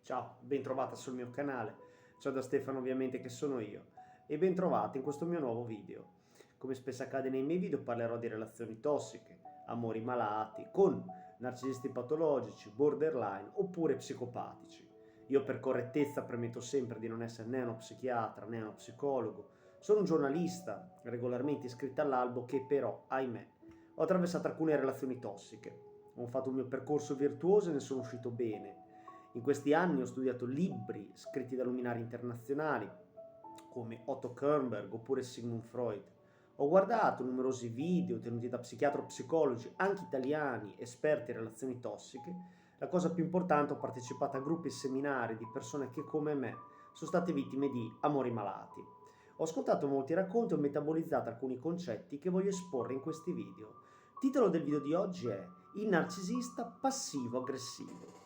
Ciao, bentrovata sul mio canale. Ciao da Stefano ovviamente che sono io e bentrovati in questo mio nuovo video. Come spesso accade nei miei video parlerò di relazioni tossiche, amori malati, con narcisisti patologici, borderline oppure psicopatici. Io per correttezza premetto sempre di non essere né uno psichiatra né uno psicologo, sono un giornalista regolarmente iscritto all'albo che però, ahimè, ho attraversato alcune relazioni tossiche. Ho fatto un mio percorso virtuoso e ne sono uscito bene. In questi anni ho studiato libri scritti da luminari internazionali come Otto Kernberg oppure Sigmund Freud. Ho guardato numerosi video tenuti da psichiatri o psicologi, anche italiani, esperti in relazioni tossiche. La cosa più importante, ho partecipato a gruppi e seminari di persone che, come me, sono state vittime di amori malati. Ho ascoltato molti racconti e ho metabolizzato alcuni concetti che voglio esporre in questi video. Il titolo del video di oggi è Il narcisista passivo-aggressivo.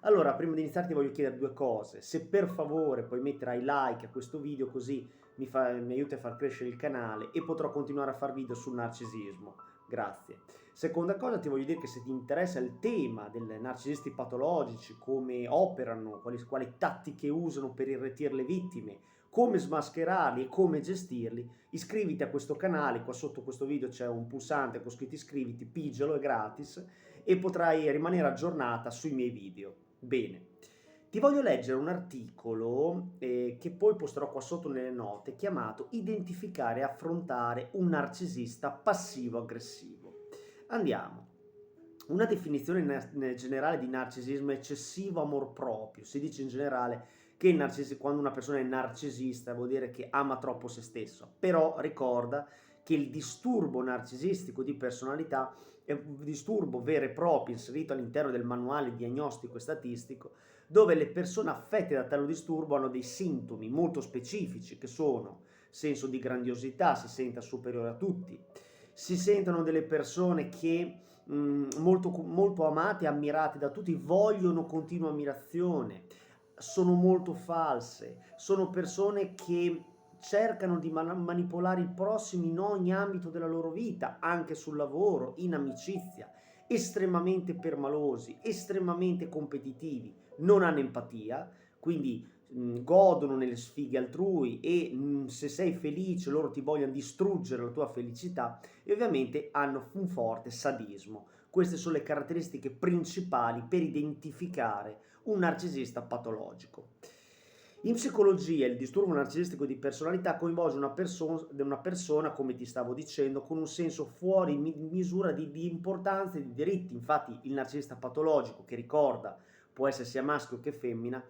Allora, prima di iniziare ti voglio chiedere due cose. Se per favore puoi mettere ai like a questo video così mi aiuti a far crescere il canale e potrò continuare a fare video sul narcisismo. Grazie. Seconda cosa, ti voglio dire che se ti interessa il tema dei narcisisti patologici, come operano, quali tattiche usano per irretire le vittime, come smascherarli e come gestirli, iscriviti a questo canale. Qua sotto questo video c'è un pulsante con scritto iscriviti, pigialo, è gratis e potrai rimanere aggiornata sui miei video. Bene, ti voglio leggere un articolo che poi posterò qua sotto nelle note, chiamato Identificare e affrontare un narcisista passivo-aggressivo. Andiamo. Una definizione generale di narcisismo è eccessivo amor proprio. Si dice in generale che quando una persona è narcisista vuol dire che ama troppo se stesso, però ricorda che il disturbo narcisistico di personalità è un disturbo vero e proprio inserito all'interno del manuale diagnostico e statistico, dove le persone affette da tale disturbo hanno dei sintomi molto specifici che sono senso di grandiosità, si sente superiore a tutti, si sentono delle persone che molto amate e ammirate da tutti, vogliono continua ammirazione, sono molto false, sono persone che cercano di manipolare il prossimo in ogni ambito della loro vita, anche sul lavoro, in amicizia, estremamente permalosi, estremamente competitivi, non hanno empatia, quindi godono nelle sfighe altrui e se sei felice loro ti vogliono distruggere la tua felicità e ovviamente hanno un forte sadismo. Queste sono le caratteristiche principali per identificare un narcisista patologico. In psicologia il disturbo narcisistico di personalità coinvolge una persona, come ti stavo dicendo, con un senso fuori misura di importanza e di diritti. Infatti il narcisista patologico, che ricorda può essere sia maschio che femmina,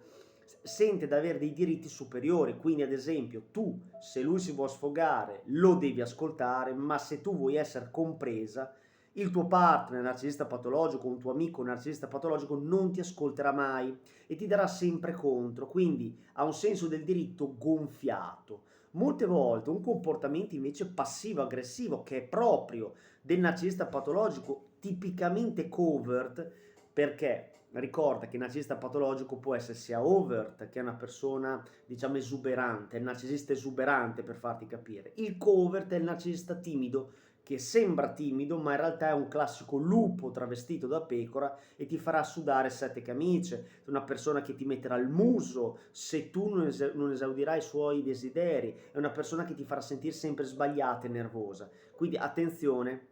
sente di avere dei diritti superiori, quindi ad esempio tu, se lui si vuole sfogare, lo devi ascoltare, ma se tu vuoi essere compresa, il tuo partner narcisista patologico, un tuo amico narcisista patologico non ti ascolterà mai e ti darà sempre contro, quindi ha un senso del diritto gonfiato. Molte volte un comportamento invece passivo-aggressivo che è proprio del narcisista patologico, tipicamente covert, perché ricorda che il narcisista patologico può essere sia overt, che è una persona diciamo esuberante, il narcisista esuberante per farti capire, il covert è il narcisista timido, che sembra timido ma in realtà è un classico lupo travestito da pecora e ti farà sudare 7 camicie, è una persona che ti metterà il muso se tu non esaudirai i suoi desideri, è una persona che ti farà sentire sempre sbagliata e nervosa, quindi attenzione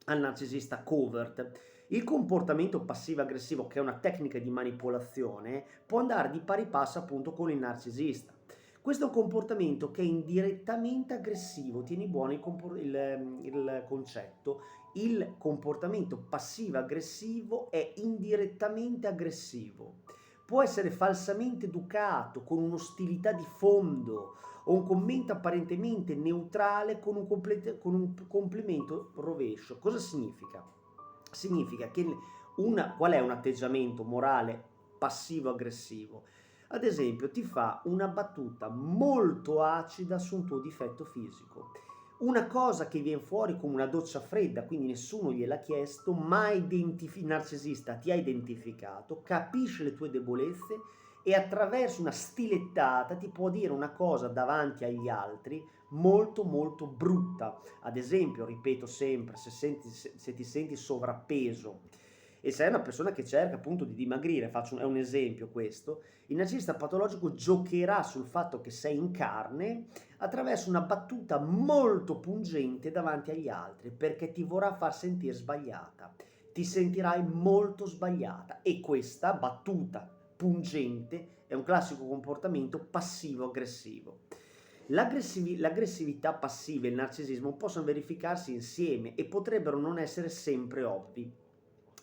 al narcisista covert. Il comportamento passivo-aggressivo, che è una tecnica di manipolazione, può andare di pari passo appunto con il narcisista. Questo è un comportamento che è indirettamente aggressivo, tieni buono il concetto, il comportamento passivo-aggressivo è indirettamente aggressivo. Può essere falsamente educato, con un'ostilità di fondo, o un commento apparentemente neutrale con un complimento rovescio. Cosa significa? Significa che qual è un atteggiamento morale passivo-aggressivo? Ad esempio, ti fa una battuta molto acida su un tuo difetto fisico. Una cosa che viene fuori come una doccia fredda, quindi nessuno gliel'ha chiesto, ma il narcisista ti ha identificato, capisce le tue debolezze e attraverso una stilettata ti può dire una cosa davanti agli altri molto molto brutta. Ad esempio, ripeto sempre, se ti senti sovrappeso E se è una persona che cerca appunto di dimagrire, è un esempio questo, il narcisista patologico giocherà sul fatto che sei in carne attraverso una battuta molto pungente davanti agli altri, perché ti vorrà far sentire sbagliata. Ti sentirai molto sbagliata e questa battuta pungente è un classico comportamento passivo-aggressivo. L'aggressività passiva e il narcisismo possono verificarsi insieme e potrebbero non essere sempre ovvi.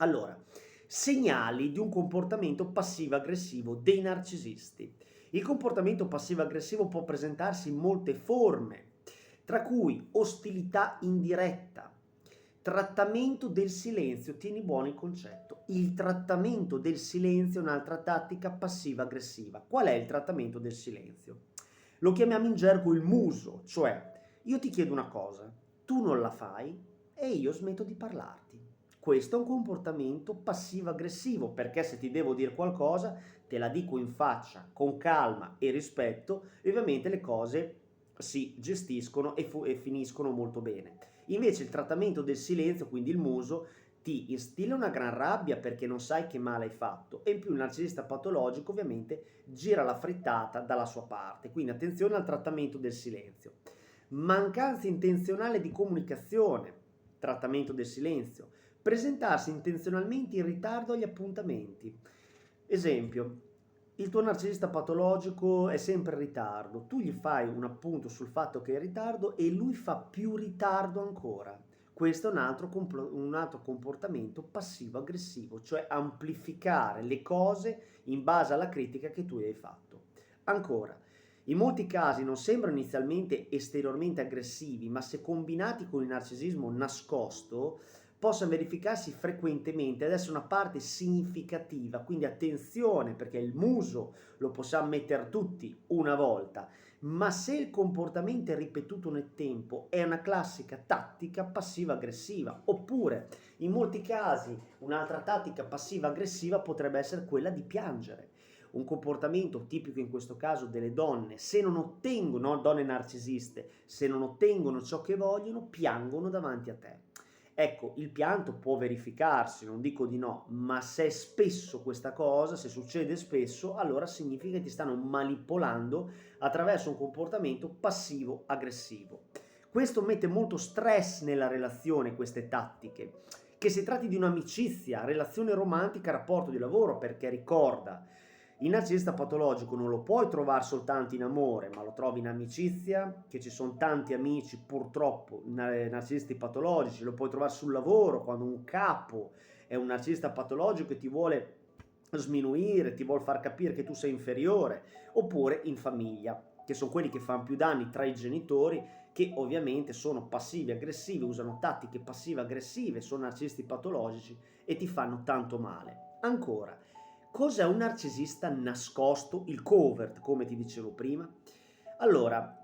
Allora, segnali di un comportamento passivo-aggressivo dei narcisisti. Il comportamento passivo-aggressivo può presentarsi in molte forme, tra cui ostilità indiretta, trattamento del silenzio, tieni buono il concetto. Il trattamento del silenzio è un'altra tattica passiva-aggressiva. Qual è il trattamento del silenzio? Lo chiamiamo in gergo il muso, cioè io ti chiedo una cosa, tu non la fai e io smetto di parlarti. Questo è un comportamento passivo-aggressivo, perché se ti devo dire qualcosa te la dico in faccia, con calma e rispetto, e ovviamente le cose si gestiscono e finiscono molto bene. Invece il trattamento del silenzio, quindi il muso, ti instilla una gran rabbia perché non sai che male hai fatto, e in più il narcisista patologico ovviamente gira la frittata dalla sua parte, quindi attenzione al trattamento del silenzio. Mancanza intenzionale di comunicazione, trattamento del silenzio. Presentarsi intenzionalmente in ritardo agli appuntamenti. Esempio, il tuo narcisista patologico è sempre in ritardo, tu gli fai un appunto sul fatto che è in ritardo e lui fa più ritardo ancora. Questo è un altro comportamento passivo-aggressivo, cioè amplificare le cose in base alla critica che tu hai fatto. Ancora, in molti casi non sembrano inizialmente esteriormente aggressivi, ma se combinati con il narcisismo nascosto, possono verificarsi frequentemente ed essere una parte significativa, quindi attenzione perché il muso lo possiamo mettere tutti una volta, ma se il comportamento è ripetuto nel tempo è una classica tattica passiva-aggressiva, oppure in molti casi un'altra tattica passiva-aggressiva potrebbe essere quella di piangere. Un comportamento tipico in questo caso delle donne, se non ottengono, donne narcisiste, se non ottengono ciò che vogliono, piangono davanti a te. Ecco, il pianto può verificarsi, non dico di no, ma se è spesso questa cosa, se succede spesso, allora significa che ti stanno manipolando attraverso un comportamento passivo-aggressivo. Questo mette molto stress nella relazione, queste tattiche, che si tratti di un'amicizia, relazione romantica, rapporto di lavoro, perché ricorda, il narcisista patologico non lo puoi trovare soltanto in amore, ma lo trovi in amicizia, che ci sono tanti amici purtroppo narcisisti patologici, lo puoi trovare sul lavoro, quando un capo è un narcisista patologico e ti vuole sminuire, ti vuole far capire che tu sei inferiore, oppure in famiglia, che sono quelli che fanno più danni tra i genitori, che ovviamente sono passivi aggressivi, usano tattiche passive aggressive, sono narcisisti patologici e ti fanno tanto male. Ancora, cos'è un narcisista nascosto, il covert, come ti dicevo prima? Allora,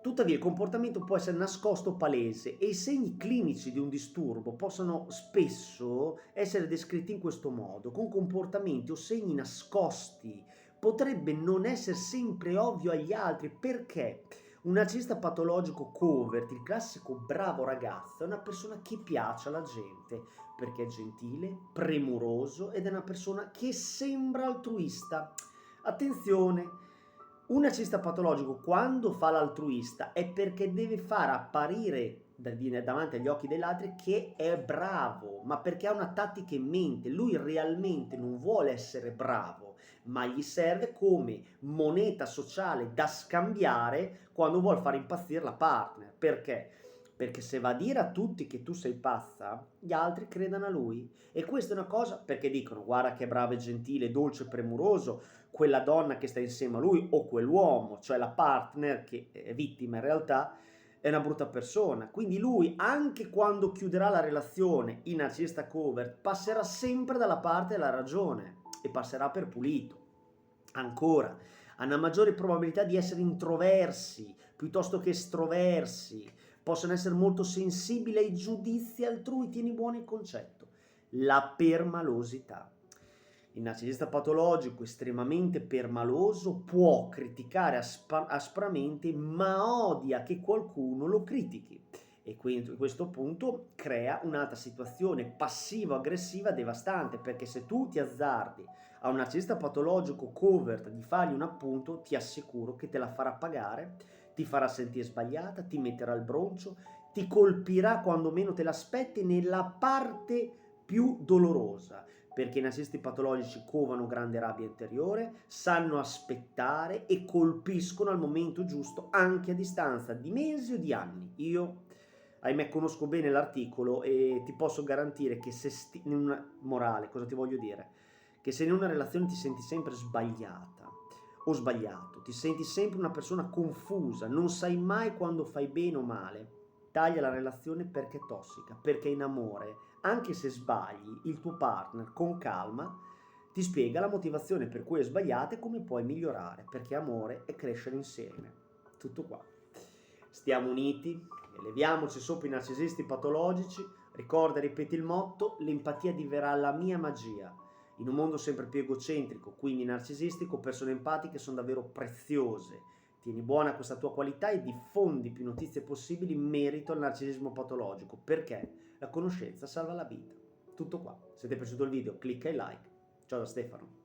tuttavia il comportamento può essere nascosto o palese e i segni clinici di un disturbo possono spesso essere descritti in questo modo, con comportamenti o segni nascosti. Potrebbe non essere sempre ovvio agli altri perché un narcisista patologico covert, il classico bravo ragazzo, è una persona che piace alla gente perché è gentile, premuroso ed è una persona che sembra altruista. Attenzione, un narcisista patologico quando fa l'altruista è perché deve far apparire davanti agli occhi degli altri che è bravo, ma perché ha una tattica in mente. Lui realmente non vuole essere bravo, ma gli serve come moneta sociale da scambiare quando vuole far impazzire la partner. Perché? Perché se va a dire a tutti che tu sei pazza, gli altri credano a lui. E questa è una cosa perché dicono guarda che bravo e gentile, dolce e premuroso, quella donna che sta insieme a lui o quell'uomo, cioè la partner che è vittima in realtà, è una brutta persona. Quindi lui, anche quando chiuderà la relazione in narcisista covert, passerà sempre dalla parte della ragione e passerà per pulito. Ancora, hanno maggiore probabilità di essere introversi piuttosto che estroversi, possono essere molto sensibili ai giudizi altrui, tieni buono il concetto. La permalosità. Il narcisista patologico estremamente permaloso può criticare aspramente, ma odia che qualcuno lo critichi. E quindi a questo punto crea un'altra situazione passivo-aggressiva devastante, perché se tu ti azzardi a un narcisista patologico covert di fargli un appunto, ti assicuro che te la farà pagare, ti farà sentire sbagliata, ti metterà il broncio, ti colpirà quando meno te l'aspetti nella parte più dolorosa, perché i narcisisti patologici covano grande rabbia interiore, sanno aspettare e colpiscono al momento giusto anche a distanza di mesi o di anni. Io, ahimè, conosco bene l'articolo e ti posso garantire che se in una morale, cosa ti voglio dire? Che se in una relazione ti senti sempre sbagliata o sbagliato, ti senti sempre una persona confusa, non sai mai quando fai bene o male, taglia la relazione perché è tossica, perché in amore, anche se sbagli, il tuo partner con calma ti spiega la motivazione per cui è sbagliata e come puoi migliorare, perché amore è crescere insieme. Tutto qua. Stiamo uniti, eleviamoci sopra i narcisisti patologici, ricorda e ripeti il motto, l'empatia diverrà la mia magia. In un mondo sempre più egocentrico, quindi narcisistico, persone empatiche sono davvero preziose. Tieni buona questa tua qualità e diffondi più notizie possibili in merito al narcisismo patologico, perché la conoscenza salva la vita. Tutto qua. Se ti è piaciuto il video, clicca e like. Ciao da Stefano.